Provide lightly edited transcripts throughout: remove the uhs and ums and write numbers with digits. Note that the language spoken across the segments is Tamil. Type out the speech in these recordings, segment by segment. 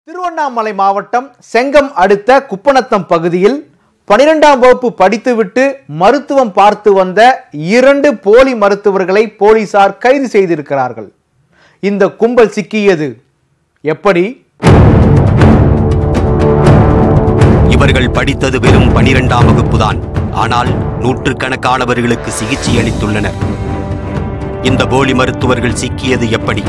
திருவண்ணாமலை மாவட்டம் செங்கம் அடுத்த குப்பநத்தம் பகுதியில் 12ஆம் வகுப்பு படித்துவிட்டு மருத்துவம் பார்த்து வந்த 2 போலி மருத்துவர்களை போலீசார் கைது செய்திருக்கிறார்கள். இந்த கும்பல் சிக்கியது எப்படி? இவர்கள் படித்தது வெறும் 12ஆம் வகுப்புதான். ஆனால் நூற்றுக்கணக்கானவர்களுக்கு சிகிச்சை அளித்துள்ளனர். இந்த போலி மருத்துவர்கள் சிக்கியது எப்படி?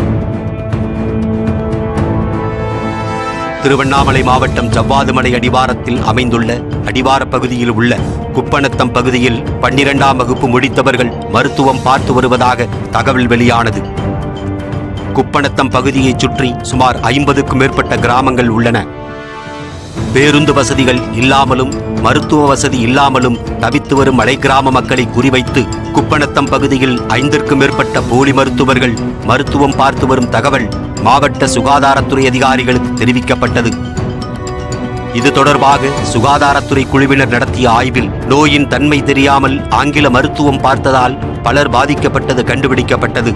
திருவண்ணாமலை மாவட்டம் ஜவ்வாதுமலை அடிவாரத்தில் அமைந்துள்ள அடிவார பகுதியில் உள்ள குப்பநத்தம் பகுதியில் 12ஆம் வகுப்பு முடித்தவர்கள் மருத்துவம் பார்த்து வருவதாக தகவல் வெளியானது. குப்பநத்தம் பகுதியைச் சுற்றி சுமார் 50க்கும் மேற்பட்ட கிராமங்கள் உள்ளன. பேருந்து வசதிகள் இல்லாமலும் மருத்துவ வசதி இல்லாமலும் தவித்து வரும் மலை கிராம மக்களை குறிவைத்து குப்பநத்தம் பகுதியில் 5க்கும் மேற்பட்ட போலி மருத்துவர்கள் மருத்துவம் பார்த்து வரும் தகவல் மாவட்ட சுகாதாரத்துறை அதிகாரிகளுக்கு தெரிவிக்கப்பட்டது. இது தொடர்பாக சுகாதாரத்துறை குழுவினர் நடத்திய ஆய்வில் நோயின் தன்மை தெரியாமல் ஆங்கில மருத்துவம் பார்த்ததால் பலர் பாதிக்கப்பட்டது கண்டுபிடிக்கப்பட்டது.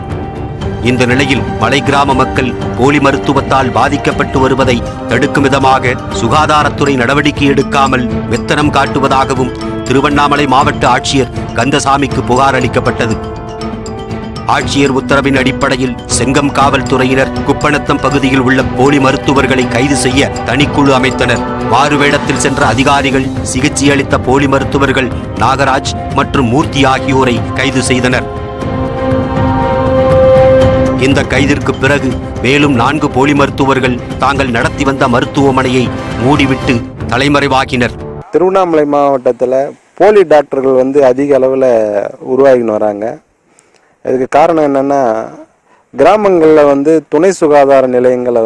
இந்த நிலையில் மலை கிராம மக்கள் போலி மருத்துவத்தால் பாதிக்கப்பட்டு வருவதை தடுக்கும் விதமாக சுகாதாரத்துறை நடவடிக்கை எடுக்காமல் மெத்தனம் காட்டுவதாகவும் திருவண்ணாமலை மாவட்ட ஆட்சியர் கந்தசாமிக்கு புகார் அளிக்கப்பட்டது. ஆட்சியர் உத்தரவின் அடிப்படையில் செங்கம் காவல்துறையினர் குப்பநத்தம் பகுதியில் உள்ள போலி மருத்துவர்களை கைது செய்ய தனிக்குழு அமைத்தனர். மாறுவேடத்தில் சென்ற அதிகாரிகள் சிகிச்சை அளித்த போலி மருத்துவர்கள் நாகராஜ் மற்றும் மூர்த்தி ஆகியோரை கைது செய்தனர். இந்த கைதிற்கு பிறகு மேலும் 4 போலி மருத்துவர்கள் தாங்கள் நடத்தி வந்த மருத்துவமனையை மூடிவிட்டு தலைமறைவாகினர். திருவண்ணாமலை மாவட்டத்தில் போலி டாக்டர்கள் அதிக அளவில் உருவாகின்னு வராங்க. இதுக்கு காரணம் என்னென்னா, கிராமங்களில் துணை சுகாதார நிலையங்களை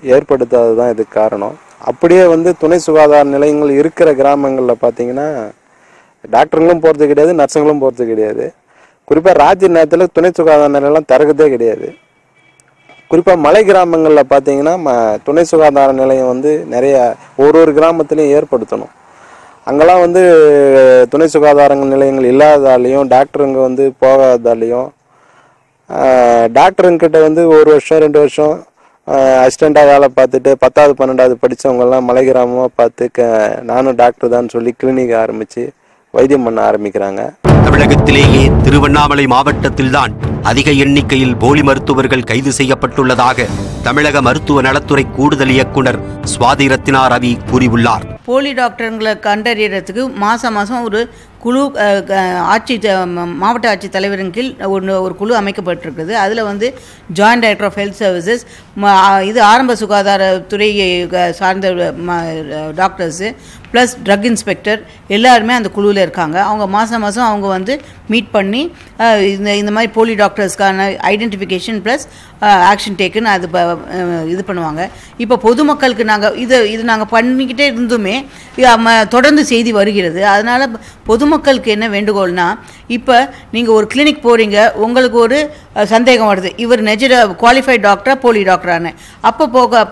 ஏற்படுத்தாது தான் இதுக்கு காரணம். அப்படியே துணை சுகாதார நிலையங்கள் இருக்கிற கிராமங்களில் பார்த்தீங்கன்னா டாக்டர்களும் போகிறது கிடையாது, நர்ஸுங்களும் போகிறது கிடையாது. குறிப்பாக ராத்திரி நேரத்தில் துணை சுகாதார நிலையம்லாம் திறக்கதே கிடையாது. குறிப்பாக மலை கிராமங்களில் பார்த்தீங்கன்னா துணை சுகாதார நிலையம் நிறைய ஒரு கிராமத்துலையும் ஏற்படுத்தணும். அங்கெல்லாம் துணை சுகாதார நிலையங்கள் இல்லாததாலையும் டாக்டருங்க போகாததாலையும் டாக்டருங்கிட்ட 1 வருஷம் 2 வருஷம் அசிஸ்டண்ட்டாக வேலை பார்த்துட்டு 10வது 12வது படித்தவங்கெல்லாம் மலை கிராமமாக பார்த்து நானும் டாக்டர் தான் சொல்லி கிளினிக் ஆரம்பித்து வைத்தியம் பண்ண ஆரம்பிக்கிறாங்க. தமிழகத்திலேயே திருவண்ணாமலை மாவட்டத்தில்தான் அதிக எண்ணிக்கையில் போலி மருத்துவர்கள் கைது செய்யப்பட்டுள்ளதாக தமிழக மருத்துவ நலத்துறை கூடுதல் இயக்குனர் சுவாதி ரத்னா ரவி கூறியுள்ளார். போலி டாக்டருங்களை கண்டறியறதுக்கு மாதம் ஒரு குழு மாவட்ட ஆட்சித் தலைவரின் கீழ் ஒரு குழு அமைக்கப்பட்டிருக்குது. அதில் joint director of health services, இது ஆரம்ப சுகாதாரத்துறை சார்ந்த டாக்டர்ஸு ப்ளஸ் ட்ரக் இன்ஸ்பெக்டர் எல்லாருமே அந்த குழுவில் இருக்காங்க. அவங்க மாதம் அவங்க மீட் பண்ணி இந்த மாதிரி போலி டாக்டர்ஸ்க்கான ஐடென்டிஃபிகேஷன் ப்ளஸ் ஆக்ஷன் டேக்குன்னு அது இது பண்ணுவாங்க. இப்போ பொதுமக்களுக்கு இது நாங்கள் பண்ணிக்கிட்டே இருந்துமே தொடர்ந்து செய்தி வருகிறது. அதனால் பொதுமக்களுக்கு என்ன வேண்டுகோள்னா, இப்போ நீங்கள் ஒரு கிளினிக் போகிறீங்க, உங்களுக்கு ஒரு சந்தேகம் வருது, இவர் குவாலிஃபைட் டாக்டரா போலி டாக்டரானு. அப்போ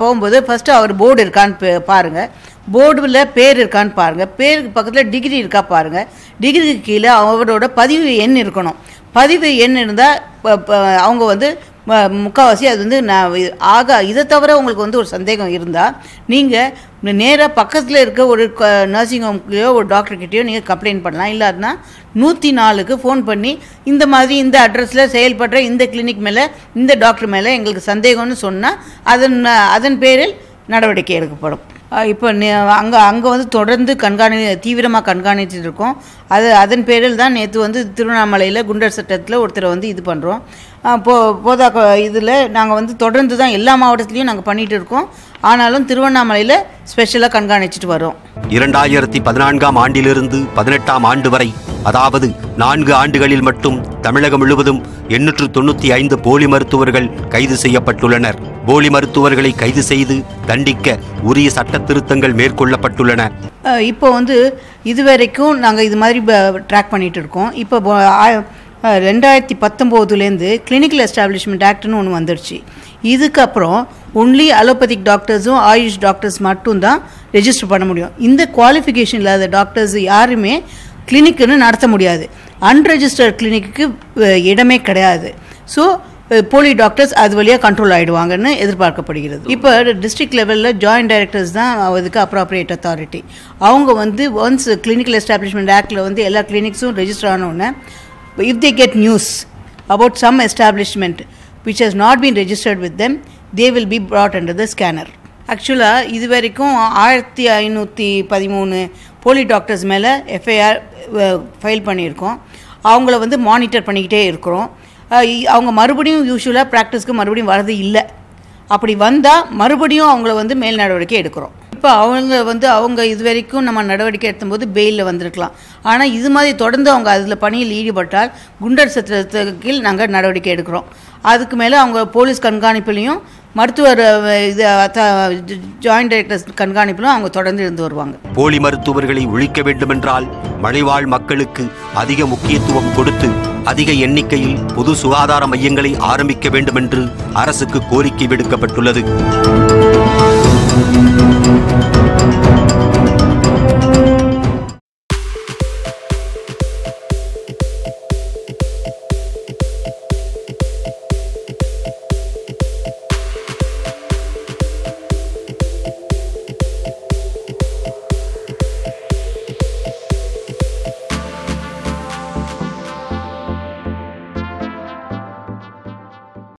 போகும்போது ஃபஸ்ட்டு அவர் போர்டு இருக்கான்னு பாருங்கள், போர்டில் பேர் இருக்கான்னு பாருங்கள், பேருக்கு பக்கத்தில் டிகிரி இருக்கா பாருங்கள், டிகிரிக்கு கீழே அவரோட பதிவு எண் இருக்கணும். பதிவு எண் இருந்தால் அவங்க முக்கால்வாசி அது இதை தவிர உங்களுக்கு ஒரு சந்தேகம் இருந்தால் நீங்கள் நேராக பக்கத்தில் இருக்க ஒரு நர்சிங் ஹோம்லையோ ஒரு டாக்டர்கிட்டையோ நீங்கள் கம்ப்ளைண்ட் பண்ணலாம். இல்லாட்டினா 104க்கு ஃபோன் பண்ணி இந்த மாதிரி இந்த அட்ரஸில் செயல்படுற இந்த கிளினிக் மேலே இந்த டாக்டர் மேலே எங்களுக்கு சந்தேகம்னு சொன்னால் அதன் பேரில் நடவடிக்கை எடுக்கப்படும். இப்போ அங்கே தொடர்ந்து தீவிரமாக கண்காணிச்சுட்டு இருக்கோம். அதன் பேரில் தான் நேற்று திருவண்ணாமலையில் குண்டர் சட்டத்தில் ஒருத்தரை இது பண்ணுறோம். இதில் நாங்கள் தொடர்ந்து தான் எல்லா மாவட்டத்துலேயும் நாங்கள் பண்ணிகிட்டு இருக்கோம். ஆனாலும் திருவண்ணாமலையில் ஸ்பெஷலாக கண்காணிச்சுட்டு வரோம். 2014ஆம் ஆண்டிலிருந்து 18ஆம் ஆண்டு வரை, அதாவது 4 ஆண்டுகளில் மட்டும் தமிழகம் முழுவதும் 895 போலி மருத்துவர்கள் கைது செய்யப்பட்டுள்ளனர். போலி மருத்துவர்களை கைது செய்து தண்டிக்க உரிய சட்ட திருத்தங்கள் மேற்கொள்ளப்பட்டுள்ளன. இப்போ இதுவரைக்கும் நாங்கள் இது மாதிரி ட்ராக் பண்ணிட்டு இருக்கோம். இப்போ 2019 கிளினிக்கல் எஸ்டாப்ளிஷ்மெண்ட் ஆக்ட்னு ஒன்று வந்துடுச்சு. இதுக்கப்புறம் ஒன்லி அலோபதிக் டாக்டர்ஸும் ஆயுஷ் டாக்டர்ஸ் மட்டும்தான் ரெஜிஸ்டர் பண்ண முடியும். இந்த குவாலிஃபிகேஷன் இல்லாத டாக்டர்ஸ் யாருமே கிளினிக்குன்னு நடத்த முடியாது. அன்ரெஜிஸ்டர்ட் கிளினிக்கு இடமே கிடையாது. ஸோ போலி டாக்டர்ஸ் அது வழியாக கண்ட்ரோல் ஆகிடுவாங்கன்னு எதிர்பார்க்கப்படுகிறது. இப்போ டிஸ்ட்ரிக்ட் லெவலில் ஜாயிண்ட் டைரக்டர்ஸ் தான் அதுக்கு அப்ராப்ரியேட் அத்தாரிட்டி. அவங்க வந்து ஒன்ஸ் கிளினிக்கல் எஸ்டாப்ளிஷ்மெண்ட் ஆக்டில் வந்து எல்லா கிளினிக்ஸும் ரெஜிஸ்டர் ஆனோடனே if they get news about some establishment which has not been registered with them, they will be brought under the scanner. ஆக்சுவலாக இது வரைக்கும் 1513 போலி டாக்டர்ஸ் மேலே எஃப்ஐஆர் ஃபைல் பண்ணியிருக்கோம். அவங்கள வந்து மானிட்டர் பண்ணிக்கிட்டே இருக்கிறோம். அவங்க மறுபடியும் யூஸ்வலாக ப்ராக்டிஸ்க்கு மறுபடியும் வரது இல்லை. அப்படி வந்தால் மறுபடியும் அவங்கள வந்து மேல் நடவடிக்கை எடுக்கிறோம். இப்போ அவங்க இது வரைக்கும் நம்ம நடவடிக்கை எடுக்கும்போது பெயிலில் வந்திருக்கலாம். ஆனால் இது மாதிரி தொடர்ந்து அவங்க அதில் பணியில் ஈடுபட்டால் குண்டர் சட்டத்தின் கீழ் நாங்கள் நடவடிக்கை எடுக்கிறோம். அதுக்கு மேலே அவங்க போலீஸ் கண்காணிப்புலையும் மருத்துவர் ஜாயிண்ட் டைரக்டர்ஸ் கண்காணிப்பிலும் அவங்க தொடர்ந்து இருந்து வருவாங்க. போலி மருத்துவர்களை ஒழிக்க வேண்டுமென்றால் மலைவாழ் மக்களுக்கு அதிக முக்கியத்துவம் கொடுத்து அதிக எண்ணிக்கையில் பொது சுகாதார மையங்களை ஆரம்பிக்க வேண்டும் என்று அரசுக்கு கோரிக்கை விடுக்கப்பட்டுள்ளது.